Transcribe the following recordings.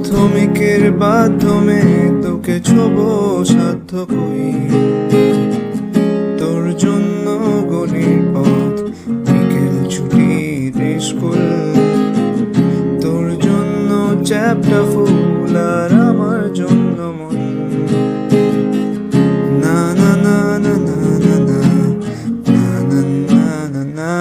মাধ্যমিকের মাধ্যমে তোকে ছোব সাধ্য কই, তোর জন্য গলির পথ বিকেল ছুটির স্কুল, তোর জন্য চ্যাপ্টা ফুল আর আমার জন্য মন। না না না না না না না না না না না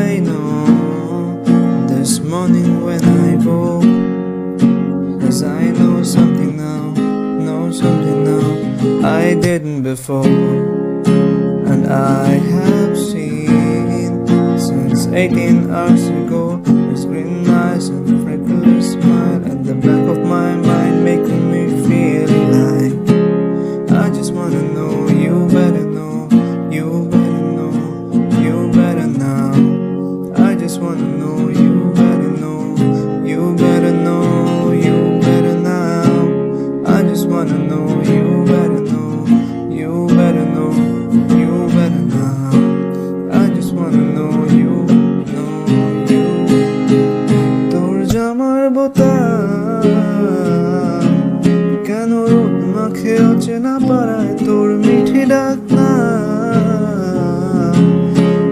I know this morning when I woke, 'cause I know something now I didn't before, and I have seen since 18 hours ago. This green eyes and freckles smile at the back of my mind, making me feel like I just wanna know. You better know, you better know, you better now. I just wanna know, you better know, you better know, you better now. I just wanna know, you better know, you better know, you better now. I just wanna know, you know, you. তোর জামার বোতাম কেন রোদ মাখে অচেনা পাড়ায়, তোর মিঠি ডাক না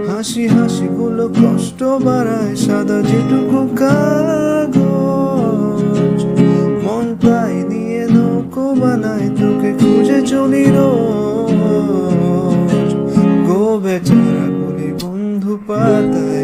হাসি হাসি গুলো কষ্ট বাড়ায়, সাদা যেটুকু কাগজ মন তাই নিয়ে নৌকো বানায়, তোকে খুঁজে চলি রোজ গো বেচারা বলি বন্ধু পাতায়।